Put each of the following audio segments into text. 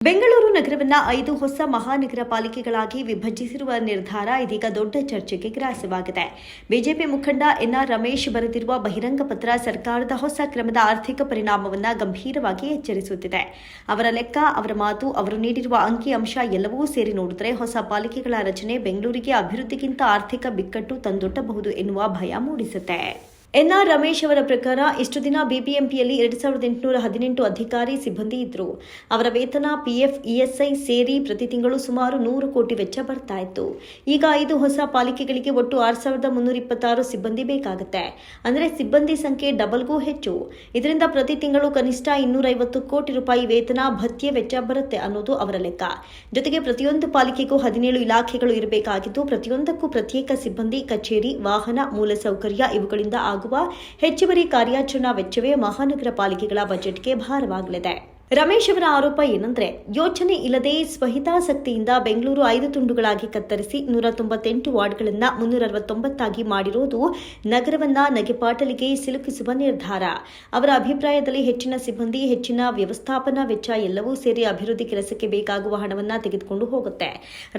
ಬೆಂಗಳೂರು ನಗರವನ್ನ 5 ಹೊಸ ಮಹಾನಗರ ಪಾಲಿಕೆಗಳಾಗಿ ವಿಭಜಿಸಿರುವ ನಿರ್ಧಾರ ಇದೀಗ ದೊಡ್ಡ ಚರ್ಚೆಗೆ ಗ್ರಾಸವಾಗಿದೆ. ಬಿಜೆಪಿ ಮುಖಂಡ ಎನ್ಆರ್ ರಮೇಶ್ ಬರೆದಿರುವ ಬಹಿರಂಗ ಪತ್ರ ಸರ್ಕಾರದ ಹೊಸ ಕ್ರಮದ ಆರ್ಥಿಕ ಪರಿಣಾಮವನ್ನು ಗಂಭೀರವಾಗಿ ಎಚ್ಚರಿಸುತ್ತಿದೆ. ಅವರ ಲೆಕ್ಕ, ಅವರ ಮಾತು, ಅವರು ನೀಡಿರುವ ಅಂಕಿಅಂಶ ಎಲ್ಲವೂ ಸೇರಿ ನೋಡಿದರೆ ಹೊಸ ಪಾಲಿಕೆಗಳ ರಚನೆ ಬೆಂಗಳೂರಿಗೆ ಅಭಿವೃದ್ಧಿಗಿಂತ ಆರ್ಥಿಕ ಬಿಕ್ಕಟ್ಟು ತಂದೊಡ್ಡಬಹುದು ಎನ್ನುವ ಭಯ ಮೂಡಿಸುತ್ತೆ. ಎನ್ಆರ್ ರಮೇಶ್ ಅವರ ಪ್ರಕಾರ ಇಷ್ಟು ದಿನ ಬಿಬಿಎಂಪಿಯಲ್ಲಿ 2818 ಅಧಿಕಾರಿ ಸಿಬ್ಬಂದಿ ಇದ್ರು. ಅವರ ವೇತನ, ಪಿಎಫ್, ಇಎಸ್ಐ ಸೇರಿ ಪ್ರತಿ ತಿಂಗಳು ಸುಮಾರು 100 ಕೋಟಿ ವೆಚ್ಚ ಬರ್ತಾ ಇತ್ತು. ಈಗ 5 ಹೊಸ ಪಾಲಿಕೆಗಳಿಗೆ ಒಟ್ಟು 6326 ಸಿಬ್ಬಂದಿ ಬೇಕಾಗುತ್ತೆ. ಅಂದರೆ ಸಿಬ್ಬಂದಿ ಸಂಖ್ಯೆ ಡಬಲ್ಗೂ ಹೆಚ್ಚು. ಇದರಿಂದ ಪ್ರತಿ ತಿಂಗಳು ಕನಿಷ್ಠ 250 ಕೋಟಿ ರೂಪಾಯಿ ವೇತನ, ಭತ್ಯೆ ವೆಚ್ಚ ಬರುತ್ತೆ ಅನ್ನೋದು ಅವರ ಲೆಕ್ಕ. ಜೊತೆಗೆ ಪ್ರತಿಯೊಂದು ಪಾಲಿಕೆಗೂ 17 ಇಲಾಖೆಗಳು ಇರಬೇಕಾಗಿದ್ದು ಪ್ರತಿಯೊಂದಕ್ಕೂ ಪ್ರತ್ಯೇಕ ಸಿಬ್ಬಂದಿ, ಕಚೇರಿ, ವಾಹನ, ಮೂಲಸೌಕರ್ಯ ಇವುಗಳಿಂದ ಆಗುವ ಹೆಚ್ಚುವರಿ ಕಾರ್ಯಾಚರಣಾ ವೆಚ್ಚವೇ ಮಹಾನಗರ ಪಾಲಿಕೆಗಳ ಬಜೆಟ್ಗೆ ಭಾರವಾಗಲಿದೆ. ರಮೇಶ್ ಅವರ ಆರೋಪ ಏನಂದ್ರೆ, ಯೋಚನೆ ಇಲ್ಲದೆ ಸ್ವಹಿತಾಸಕ್ತಿಯಿಂದ ಬೆಂಗಳೂರು 5 ತುಂಡುಗಳಾಗಿ ಕತ್ತರಿಸಿ 198 ವಾರ್ಡ್ಗಳನ್ನು 369 ಮಾಡಿರೋದು ನಗರವನ್ನ ನಗೆಪಾಟಲಿಗೆ ಸಿಲುಕಿಸುವ ನಿರ್ಧಾರ. ಅವರ ಅಭಿಪ್ರಾಯದಲ್ಲಿ ಹೆಚ್ಚಿನ ಸಿಬ್ಬಂದಿ, ಹೆಚ್ಚಿನ ವ್ಯವಸ್ಥಾಪನಾ ವೆಚ್ಚ ಎಲ್ಲವೂ ಸೇರಿ ಅಭಿವೃದ್ಧಿ ಕೆಲಸಕ್ಕೆ ಬೇಕಾಗುವ ಹಣವನ್ನ ತೆಗೆದುಕೊಂಡು ಹೋಗುತ್ತೆ.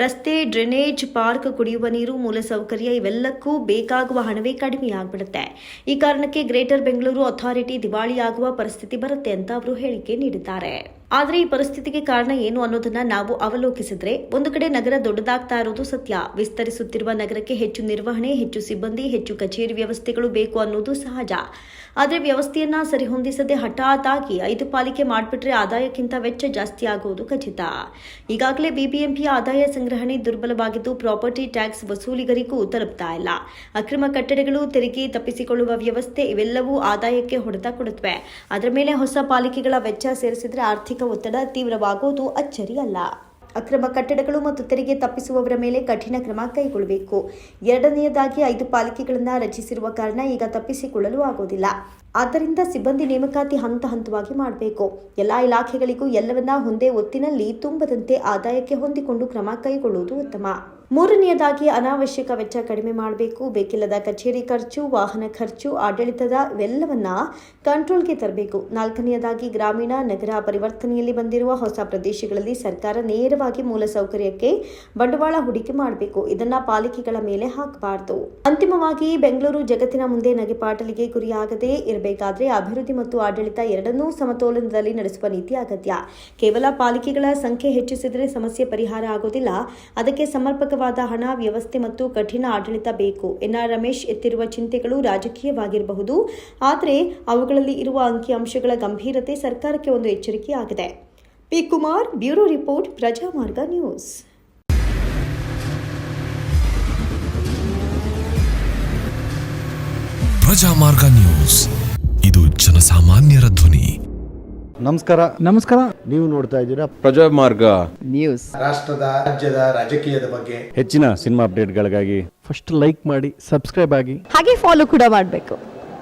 ರಸ್ತೆ, ಡ್ರೈನೇಜ್, ಪಾರ್ಕ್, ಕುಡಿಯುವ ನೀರು, ಮೂಲಸೌಕರ್ಯ ಇವೆಲ್ಲಕ್ಕೂ ಬೇಕಾಗುವ ಹಣವೇ ಕಡಿಮೆಯಾಗ್ಬಿಡುತ್ತೆ. ಈ ಕಾರಣಕ್ಕೆ ಗ್ರೇಟರ್ ಬೆಂಗಳೂರು ಅಥಾರಿಟಿ ದಿವಾಳಿಯಾಗುವ ಪರಿಸ್ಥಿತಿ ಬರುತ್ತೆ ಅಂತ ಅವರು ಹೇಳಿಕೆ ನೀಡಿದ್ದಾರೆ. ಆದರೆ ಈ ಪರಿಸ್ಥಿತಿಗೆ ಕಾರಣ ಏನು ಅನ್ನೋದನ್ನ ನಾವು ಅವಲೋಕಿಸಿದ್ರೆ, ಒಂದು ಕಡೆ ನಗರ ದೊಡ್ಡದಾಗ್ತಾ ಇರೋದು ಸತ್ಯ. ವಿಸ್ತರಿಸುತ್ತಿರುವ ನಗರಕ್ಕೆ ಹೆಚ್ಚು ನಿರ್ವಹಣೆ, ಹೆಚ್ಚು ಸಿಬ್ಬಂದಿ, ಹೆಚ್ಚು ಕಚೇರಿ ವ್ಯವಸ್ಥೆಗಳು ಬೇಕು ಅನ್ನೋದು ಸಹಜ. ಆದರೆ ವ್ಯವಸ್ಥೆಯನ್ನ ಸರಿಹೊಂದಿಸದೆ ಹಠಾತ್ ಆಗಿ 5 ಪಾಲಿಕೆ ಮಾಡಿಬಿಟ್ರೆ ಆದಾಯಕ್ಕಿಂತ ವೆಚ್ಚ ಜಾಸ್ತಿ ಆಗುವುದು ಖಚಿತ. ಈಗಾಗಲೇ ಬಿಬಿಎಂಪಿಯ ಆದಾಯ ಸಂಗ್ರಹಣೆ ದುರ್ಬಲವಾಗಿದ್ದು ಪ್ರಾಪರ್ಟಿ ಟ್ಯಾಕ್ಸ್ ವಸೂಲಿಗರಿಗೂ ತಲುಪ್ತಾ ಇಲ್ಲ. ಅಕ್ರಮ ಕಟ್ಟಡಗಳು, ತೆರಿಗೆ ತಪ್ಪಿಸಿಕೊಳ್ಳುವ ವ್ಯವಸ್ಥೆ ಇವೆಲ್ಲವೂ ಆದಾಯಕ್ಕೆ ಹೊಡೆತ ಕೊಡುತ್ತವೆ. ಅದರ ಮೇಲೆ ಹೊಸ ಪಾಲಿಕೆಗಳ ವೆಚ್ಚ ಸೇರಿಸಿದ್ರೆ ಆರ್ಥಿಕ ಒತ್ತಡ ತೀವ್ರವಾಗುವುದು ಅಚ್ಚರಿಯಲ್ಲ. ಅಕ್ರಮ ಕಟ್ಟಡಗಳು ಮತ್ತು ತೆರಿಗೆ ತಪ್ಪಿಸುವವರ ಮೇಲೆ ಕಠಿಣ ಕ್ರಮ ಕೈಗೊಳ್ಳಬೇಕು. ಎರಡನೆಯದಾಗಿ 5 ಪಾಲಿಕೆಗಳನ್ನು ರಚಿಸಿರುವ ಕಾರಣ ಈಗ ತಪ್ಪಿಸಿಕೊಳ್ಳಲು ಆಗೋದಿಲ್ಲ. ಆದ್ದರಿಂದ ಸಿಬ್ಬಂದಿ ನೇಮಕಾತಿ ಹಂತವಾಗಿ ಮಾಡಬೇಕು. ಎಲ್ಲಾ ಇಲಾಖೆಗಳಿಗೂ ಎಲ್ಲವನ್ನ ಒಂದೇ ಒತ್ತಿನಲ್ಲಿ ತುಂಬದಂತೆ ಆದಾಯಕ್ಕೆ ಹೊಂದಿಕೊಂಡು ಕ್ರಮ ಕೈಗೊಳ್ಳುವುದು ಉತ್ತಮ. ಮೂರನೆಯದಾಗಿ ಅನಾವಶ್ಯಕ ವೆಚ್ಚ ಕಡಿಮೆ ಮಾಡಬೇಕು. ಬೇಕಿಲ್ಲದ ಕಚೇರಿ ಖರ್ಚು, ವಾಹನ ಖರ್ಚು, ಆಡಳಿತದ ಇವೆಲ್ಲವನ್ನ ಕಂಟ್ರೋಲ್ಗೆ ತರಬೇಕು. ನಾಲ್ಕನೆಯದಾಗಿ ಗ್ರಾಮೀಣ ನಗರ ಪರಿವರ್ತನೆಯಲ್ಲಿ ಬಂದಿರುವ ಹೊಸ ಪ್ರದೇಶಗಳಲ್ಲಿ ಸರ್ಕಾರ ನೇರವಾಗಿ ಮೂಲಸೌಕರ್ಯಕ್ಕೆ ಬಂಡವಾಳ ಹೂಡಿಕೆ ಮಾಡಬೇಕು. ಇದನ್ನ ಪಾಲಿಕೆಗಳ ಮೇಲೆ ಹಾಕಬಾರದು. ಅಂತಿಮವಾಗಿ ಬೆಂಗಳೂರು ಜಗತ್ತಿನ ಮುಂದೆ ನಗೆಪಾಟಲಿಗೆ ಗುರಿಯಾಗದೆ ಇರಬೇಕಾದ್ರೆ ಅಭಿವೃದ್ಧಿ ಮತ್ತು ಆಡಳಿತ ಎರಡನ್ನೂ ಸಮತೋಲನದಲ್ಲಿ ನಡೆಸುವ ನೀತಿ ಅಗತ್ಯ. ಕೇವಲ ಪಾಲಿಕೆಗಳ ಸಂಖ್ಯೆ ಹೆಚ್ಚಿಸಿದರೆ ಸಮಸ್ಯೆ ಪರಿಹಾರ ಆಗೋದಿಲ್ಲ. ಅದಕ್ಕೆ ಸಮರ್ಪಕವಾದ ಹಣ, ವ್ಯವಸ್ಥೆ ಮತ್ತು ಕಠಿಣ ಆಡಳಿತ ಬೇಕು. ಎನ್ಆರ್ ರಮೇಶ್ ಎತ್ತಿರುವ ಚಿಂತೆಗಳು ರಾಜಕೀಯವಾಗಿರಬಹುದು, ಆದರೆ ಅವುಗಳಲ್ಲಿ ಇರುವ ಅಂಕಿಅಂಶಗಳ ಗಂಭೀರತೆ ಸರ್ಕಾರಕ್ಕೆ ಒಂದು ಎಚ್ಚರಿಕೆಯಾಗಿದೆ. P. Kumar, bureau report, Prajamarga news. Prajamarga news, ಇದು ಜನಸಾಮಾನ್ಯರ ಧ್ವನಿ. ನಮಸ್ಕಾರ. ನೀವು ನೋಡ್ತಾ ಇದ್ದೀರಾ ಪ್ರಜಾಮಾರ್ಗ ನ್ಯೂಸ್. ರಾಷ್ಟ್ರದ, ರಾಜ್ಯದ, ರಾಜಕೀಯದ ಬಗ್ಗೆ ಹೆಚ್ಚಿನ ಸಿನಿಮಾ ಅಪ್ಡೇಟ್ಗಳಿಗಾಗಿ ಫಸ್ಟ್ ಲೈಕ್ ಮಾಡಿ, ಸಬ್ಸ್ಕ್ರೈಬ್ ಆಗಿ, ಹಾಗೆ ಫಾಲೋ ಕೂಡ ಮಾಡಬೇಕು.